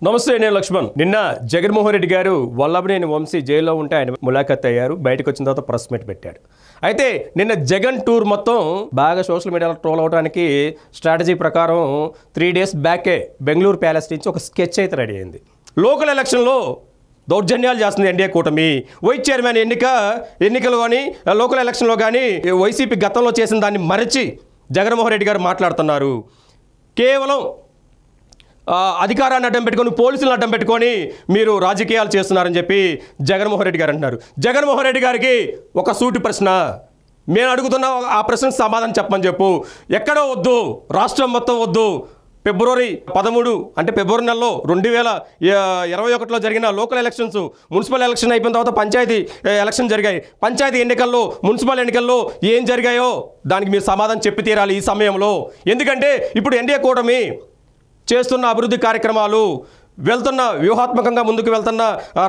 నమస్తే, నేను లక్ష్మణ్. నిన్న జగన్మోహన్ రెడ్డి గారు వల్లభనేని వంశీ జైల్లో ఉంటే ఆయన ములాఖత్ అయ్యారు. బయటకు వచ్చిన తర్వాత ప్రెస్ మీట్ పెట్టాడు. అయితే నిన్న జగన్ టూర్ మొత్తం బాగా సోషల్ మీడియాలో ట్రోల్ అవడానికి స్ట్రాటజీ ప్రకారం 3 days బ్యాకే బెంగళూరు ప్యాలెస్ నుంచి ఒక స్కెచ్ అయితే రెడీ అయింది. లోకల్ ఎలక్షన్లో దౌర్జన్యాలు చేస్తుంది ఎన్డీఏ కూటమి. వైస్ చైర్మన్ ఎన్నికలు కానీ లోకల్ ఎలక్షన్లో కానీ వైసీపీ గతంలో చేసిన దాన్ని మరచి జగన్మోహన్ రెడ్డి గారు మాట్లాడుతున్నారు. కేవలం అధికారాన్ని అడ్డం పెట్టుకొని పోలీసులను అడ్డం పెట్టుకొని మీరు రాజకీయాలు చేస్తున్నారని చెప్పి జగన్మోహన్ రెడ్డి గారు అంటున్నారు. జగన్మోహన్ రెడ్డి గారికి ఒక సూటి ప్రశ్న, మేము అడుగుతున్న ఆ ప్రశ్నకు సమాధానం చెప్పమని చెప్పు. ఎక్కడో వద్దు, రాష్ట్రం మొత్తం వద్దు. ఫిబ్రవరి 13 అంటే ఫిబ్రవరి నెలలో 2021లో జరిగిన లోకల్ ఎలక్షన్స్, మున్సిపల్ ఎలక్షన్ అయిపోయిన తర్వాత పంచాయతీ ఎలక్షన్ జరిగాయి. పంచాయతీ ఎన్నికల్లో మున్సిపల్ ఎన్నికల్లో ఏం జరిగాయో దానికి మీరు సమాధానం చెప్పి తీరాలి ఈ సమయంలో. ఎందుకంటే ఇప్పుడు ఎన్డీఏ కూటమి చేస్తున్న అభివృద్ధి కార్యక్రమాలు వ్యూహాత్మకంగా ముందుకు వెళ్తున్న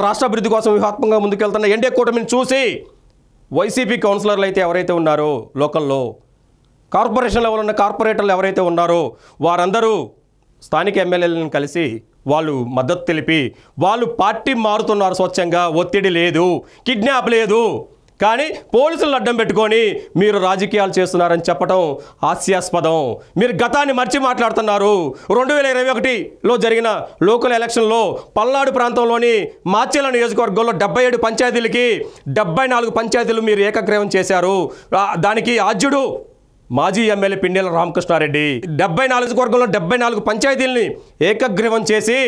రాష్ట్ర అభివృద్ధి కోసం వ్యూహాత్మకంగా ముందుకు వెళ్తున్న ఎన్డీఏ కూటమిని చూసి వైసీపీ కౌన్సిలర్లు అయితే ఎవరైతే ఉన్నారో, లోకల్లో కార్పొరేషన్ లెవెల్ ఉన్న కార్పొరేటర్లు ఎవరైతే ఉన్నారో వారందరూ స్థానిక ఎమ్మెల్యేలను కలిసి వాళ్ళు మద్దతు తెలిపి వాళ్ళు పార్టీ మారుతున్నారు. స్వచ్ఛంగా, ఒత్తిడి లేదు, కిడ్నాప్ లేదు, కానీ పోలీసులను అడ్డం పెట్టుకొని మీరు రాజకీయాలు చేస్తున్నారని చెప్పడం హాస్యాస్పదం. మీరు గతాన్ని మర్చి మాట్లాడుతున్నారు. 2021లో జరిగిన లోకల్ ఎలక్షన్లో పల్నాడు ప్రాంతంలోని మాచెల నియోజకవర్గంలో 77 పంచాయతీలకి 74 పంచాయతీలు మీరు ఏకగ్రీవం చేశారు. దానికి ఆద్యుడు మాజీ ఎమ్మెల్యే పిన్నెల రామకృష్ణారెడ్డి. 74 నియోజకవర్గంలో 74 పంచాయతీలని ఏకగ్రీవం చేసి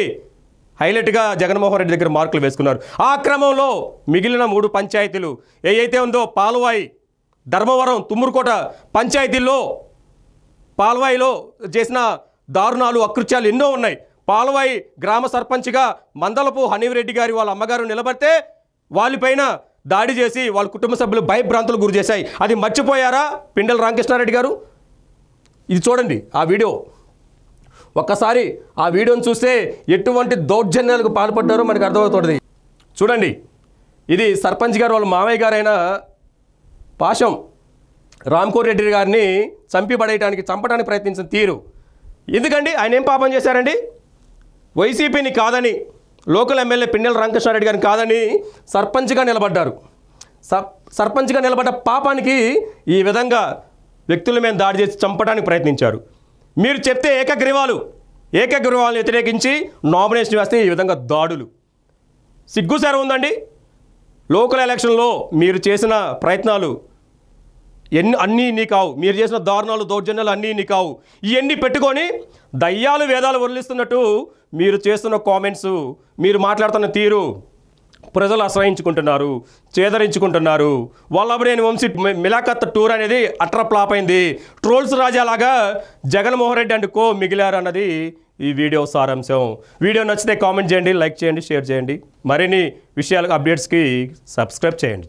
హైలైట్గా జగన్మోహన్ రెడ్డి దగ్గర మార్కులు వేసుకున్నారు. ఆ క్రమంలో మిగిలిన 3 పంచాయతీలు ఏవైతే ఉందో పాల్వాయి, ధర్మవరం, తుమ్మూరుకోట పంచాయతీల్లో పాల్వాయిలో చేసిన దారుణాలు, అకృత్యాలు ఎన్నో ఉన్నాయి. పాల్వాయి గ్రామ సర్పంచ్గా మందలపు హనీరెడ్డి గారి వాళ్ళ అమ్మగారు నిలబడితే వాళ్ళపైన దాడి చేసి వాళ్ళ కుటుంబ సభ్యులు భయభ్రాంతులు గురి చేశాయి. అది మర్చిపోయారా పిన్నెల రామకృష్ణారెడ్డి గారు? ఇది చూడండి ఆ వీడియో. ఒక్కసారి ఆ వీడియోని చూస్తే ఎటువంటి దౌర్జన్యాలకు పాల్పడ్డారో మనకు అర్థమవుతుంది. చూడండి, ఇది సర్పంచ్ గారు వాళ్ళ మామయ్య గారైన పాశం రామ్కోర్ రెడ్డి గారిని చంపడానికి ప్రయత్నించిన తీరు. ఎందుకండి ఆయన ఏం పాపం చేశారండి? వైసీపీని కాదని, లోకల్ ఎమ్మెల్యే పిన్నెల రామకృష్ణారెడ్డి గారిని కాదని సర్పంచ్గా నిలబడ్డారు. సర్పంచ్గా నిలబడ్డ పాపానికి ఈ విధంగా వ్యక్తుల మీద దాడి చేసి చంపడానికి ప్రయత్నించారు. మీరు చెప్తే ఏకగ్రీవాలను వ్యతిరేకించి నామినేషన్ వేస్తే ఈ విధంగా దాడులు. సిగ్గుసారం ఉందండి. లోకల్ ఎలక్షన్లో మీరు చేసిన ప్రయత్నాలు అన్నీ నీ కావు. మీరు చేసిన దారుణాలు, దౌర్జన్యాలు అన్నీ నీ కావు. ఇవన్నీ పెట్టుకొని దయ్యాలు వేదాలు వదిలిస్తున్నట్టు మీరు చేస్తున్న కామెంట్స్, మీరు మాట్లాడుతున్న తీరు ప్రజలు అసహించుకుంటున్నారు, చేదరించుకుంటున్నారు. వల్లభనేని వంశీ ములాఖత్ టూర్ అనేది అట్ర ఫ్లాప్ అయింది. ట్రోల్స్ రాజాలాగా జగన్మోహన్ రెడ్డి అండ్ కో మిగిలారు అన్నది ఈ వీడియో సారాంశం. వీడియో నచ్చితే కామెంట్ చేయండి, లైక్ చేయండి, షేర్ చేయండి. మరిన్ని విషయాలకు అప్డేట్స్కి సబ్స్క్రైబ్ చేయండి.